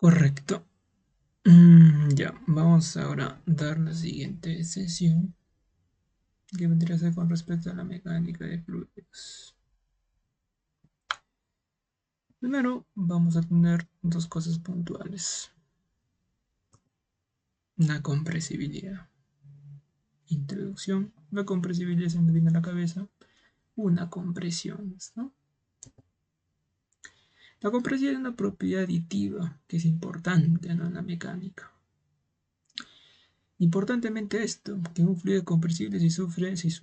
Correcto. Ya, vamos ahora a dar la siguiente sesión que vendría a ser con respecto a la mecánica de fluidos. Primero vamos a tener dos cosas puntuales. La compresibilidad. Introducción. La compresibilidad se me viene a la cabeza. Una compresión, ¿no? La compresión es una propiedad aditiva que es importante, ¿no?, en la mecánica. Importantemente esto, que un fluido compresible si su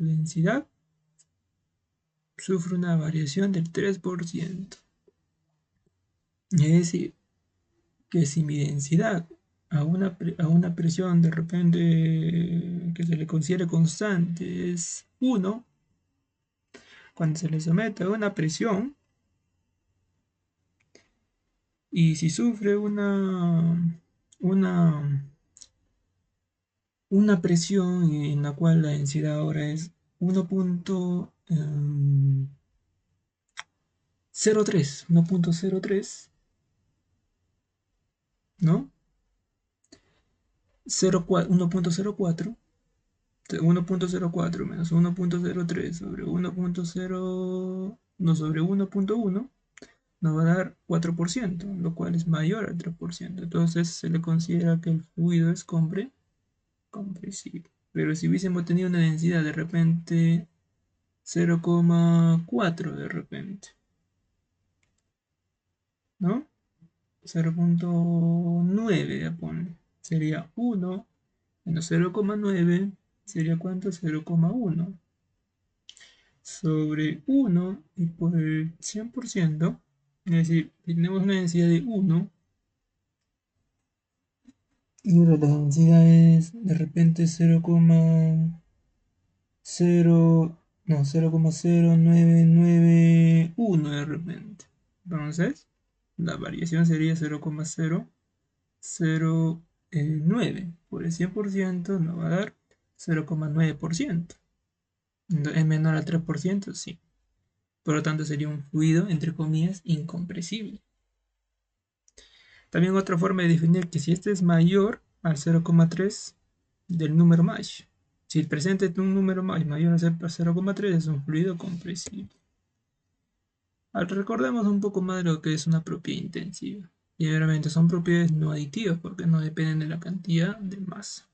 densidad sufre una variación del 3%. Es decir, que si mi densidad a una presión de repente que se le considere constante es 1, cuando se le somete a una presión y si sufre una, una presión en la cual la densidad ahora es 1.03, ¿no? 1.04, 1.04 menos 1.03 sobre 1.0, no, sobre 1.1 nos va a dar 4%, lo cual es mayor al 3%. Entonces se le considera que el fluido es compresible. Pero si hubiésemos tenido una densidad de repente 0,4 de repente, ¿no? 0.9, ya pone. Sería 1 menos 0,9, ¿sería cuánto? 0,1 sobre 1 y por el 100%, es decir, tenemos una densidad de 1 y ahora la densidad es de repente 0,0, no, 0,0991 de repente. Entonces, la variación sería 0,009 por el 100% nos va a dar 0,9%. ¿Es menor al 3%? Sí. Por lo tanto, sería un fluido, entre comillas, incompresible. También otra forma de definir que si este es mayor al 0,3 del número Mash. Si el presente es un número Mash mayor a 0,3 es un fluido compresible. Ahora recordemos un poco más de lo que es una propiedad intensiva. Y obviamente son propiedades no aditivas porque no dependen de la cantidad de masa.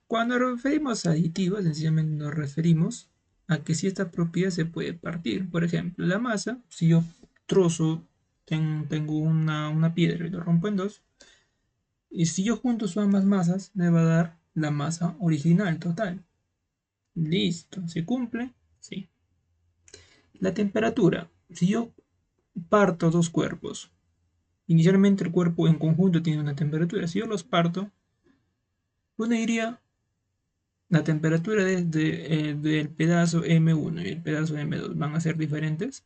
Cuando nos referimos a aditivas, sencillamente nos referimos a que si esta propiedad se puede partir. Por ejemplo, la masa, si yo trozo, tengo una piedra y lo rompo en dos, y si yo junto sus ambas masas, me va a dar la masa original total. Listo, ¿se cumple? Sí. La temperatura, si yo parto dos cuerpos, inicialmente el cuerpo en conjunto tiene una temperatura, si yo los parto, uno diría la temperatura del pedazo M1 y el pedazo M2 van a ser diferentes.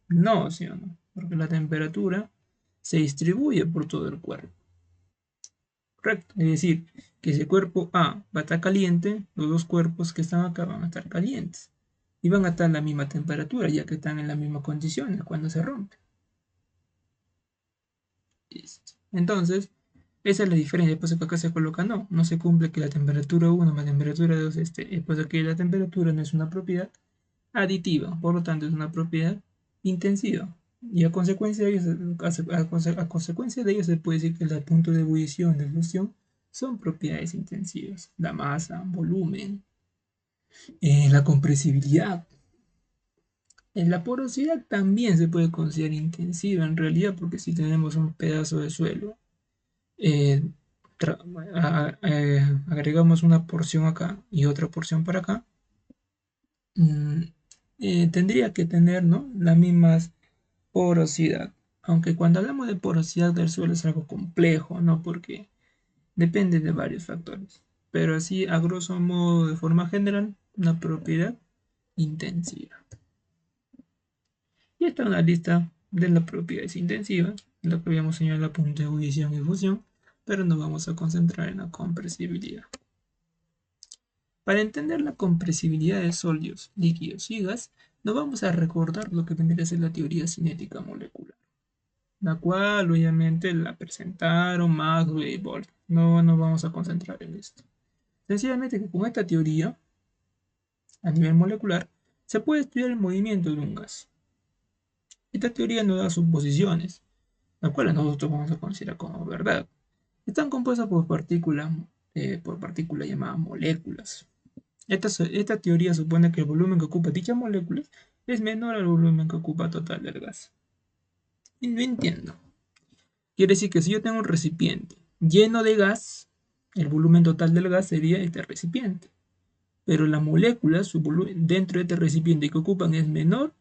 No, ¿sí o no? Porque la temperatura se distribuye por todo el cuerpo. Correcto. Es decir, que si el cuerpo A va a estar caliente, los dos cuerpos que están acá van a estar calientes. Y van a estar a la misma temperatura, ya que están en las mismas condiciones cuando se rompe. Listo. Entonces, esa es la diferencia. Por eso que acá se coloca no. No se cumple que la temperatura 1 más temperatura 2 esté. Es por eso que la temperatura no es una propiedad aditiva. Por lo tanto, es una propiedad intensiva. Y a consecuencia de ello se puede decir que los puntos de ebullición de fusión son propiedades intensivas. La masa, volumen, la compresibilidad. La porosidad también se puede considerar intensiva en realidad porque si tenemos un pedazo de suelo, eh, agregamos una porción acá y otra porción para acá, mm, tendría que tener, ¿no?, la misma porosidad. Aunque cuando hablamos de porosidad del suelo es algo complejo, ¿no? Porque depende de varios factores. Pero así, a grosso modo, de forma general, una propiedad intensiva. Y esta es una lista de las propiedades intensivas, lo que habíamos señalado en la punta de ebullición y fusión, pero nos vamos a concentrar en la compresibilidad. Para entender la compresibilidad de sólidos, líquidos y gas, nos vamos a recordar lo que vendría a ser la teoría cinética molecular. la cual obviamente la presentaron Maxwell y Bolt. No nos vamos a concentrar en esto. Sencillamente que con esta teoría, a nivel molecular, se puede estudiar el movimiento de un gas. Esta teoría nos da suposiciones, las cuales nosotros vamos a considerar como verdad. Están compuestas por partículas llamadas moléculas. Esta teoría supone que el volumen que ocupa dichas moléculas es menor al volumen que ocupa total del gas. Y no entiendo. Quiere decir que si yo tengo un recipiente lleno de gas, el volumen total del gas sería este recipiente. Pero las moléculas, su volumen dentro de este recipiente que ocupan es menor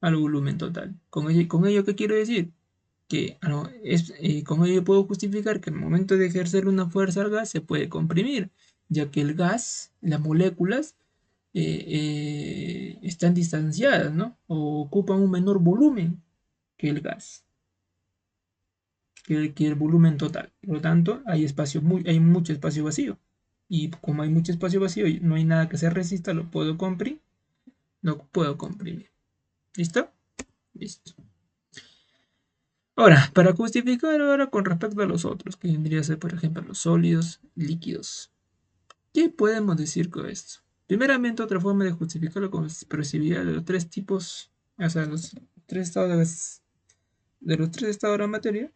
al volumen total. ¿Con ello qué quiero decir? Que con ello puedo justificar que al momento de ejercer una fuerza al gas se puede comprimir, ya que el gas, las moléculas, están distanciadas, ¿no? O ocupan un menor volumen que el gas, que el volumen total. Por lo tanto, hay mucho espacio vacío. Y como hay mucho espacio vacío y no hay nada que se resista, lo puedo comprimir. ¿Listo? Listo. Ahora, para justificar ahora con respecto a los otros, que vendría a ser, por ejemplo, los sólidos, líquidos. ¿Qué podemos decir con esto? Primeramente, otra forma de justificar la compresibilidad de los tres tipos, o sea, los tres estados de los tres estados de la materia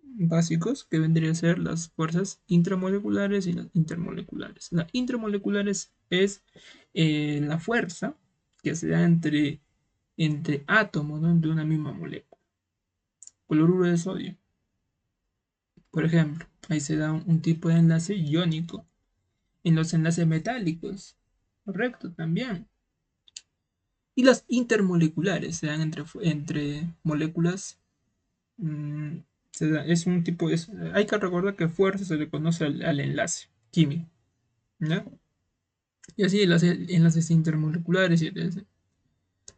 básicos, que vendrían a ser las fuerzas intramoleculares y las intermoleculares. Las intramoleculares es la fuerza que se da entre átomos, ¿no?, de una misma molécula. Cloruro de sodio, por ejemplo, ahí se da un tipo de enlace iónico. En los enlaces metálicos, correcto, también. Y las intermoleculares se dan entre moléculas. Es un tipo. Hay que recordar que fuerza se le conoce al enlace químico, ¿no? Y así enlaces intermoleculares.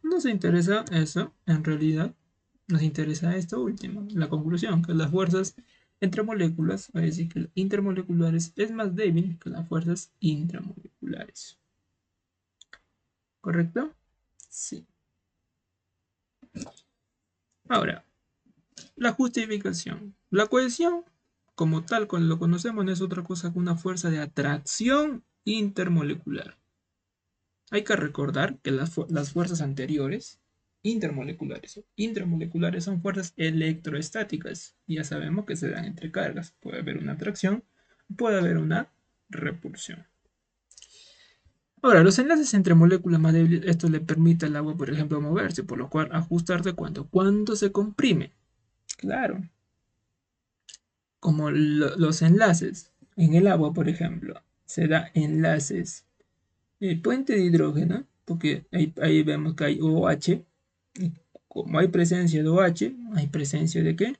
Nos interesa eso, en realidad. Nos interesa esto último, la conclusión, que las fuerzas entre moléculas, es decir, que las intermoleculares es más débil que las fuerzas intramoleculares. ¿Correcto? Sí. Ahora, la justificación. La cohesión, como tal, cuando lo conocemos, no es otra cosa que una fuerza de atracción intermolecular. Hay que recordar que las fuerzas anteriores, intermoleculares o intramoleculares, son fuerzas electroestáticas. Ya sabemos que se dan entre cargas. Puede haber una atracción, puede haber una repulsión. Ahora, los enlaces entre moléculas más débiles, esto le permite al agua, por ejemplo, moverse, por lo cual ajustarse cuando se comprime. Claro, como los enlaces en el agua, por ejemplo, se da enlaces puente de hidrógeno, porque ahí vemos que hay OH, y como hay presencia de OH, hay presencia de ¿qué?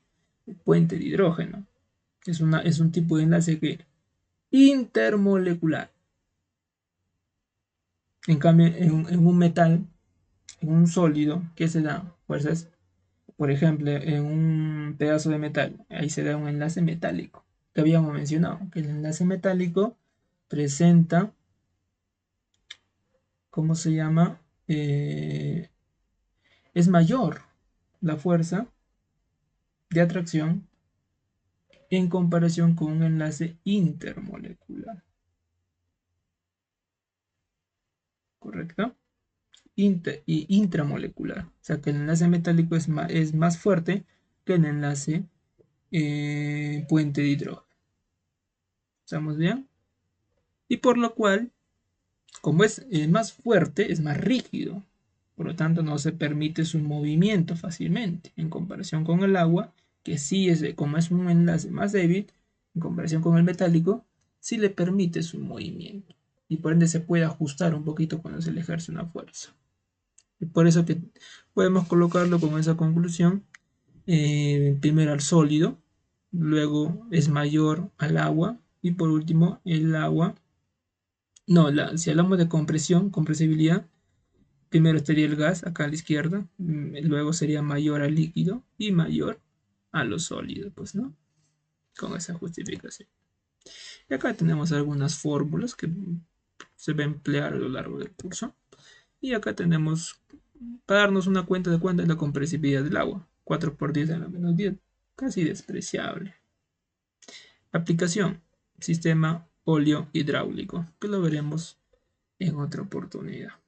Puente de hidrógeno. Es un tipo de enlace que intermolecular. En cambio, en un metal, en un sólido, ¿qué se da? Fuerzas, por ejemplo, en un pedazo de metal, ahí se da un enlace metálico, que habíamos mencionado, que el enlace metálico presenta, ¿cómo se llama? Es mayor la fuerza de atracción en comparación con un enlace intermolecular, ¿correcto? Y intramolecular, o sea que el enlace metálico es más fuerte que el enlace puente de hidrógeno. ¿Estamos bien? Y por lo cual, como es más fuerte, es más rígido. Por lo tanto, no se permite su movimiento fácilmente en comparación con el agua, que sí como es un enlace más débil, en comparación con el metálico, sí le permite su movimiento. Y por ende se puede ajustar un poquito cuando se le ejerce una fuerza. Y por eso que podemos colocarlo con esa conclusión. Primero al sólido, luego es mayor al agua y por último el agua. No, si hablamos de compresibilidad, primero estaría el gas acá a la izquierda, luego sería mayor al líquido y mayor a lo sólido, pues, ¿no? Con esa justificación. Y acá tenemos algunas fórmulas que se va a emplear a lo largo del curso. Y acá tenemos, para darnos una cuenta de cuánto es la compresibilidad del agua. 4 por 10 a la menos 10. Casi despreciable. Aplicación. Sistema óleo hidráulico, que lo veremos en otra oportunidad.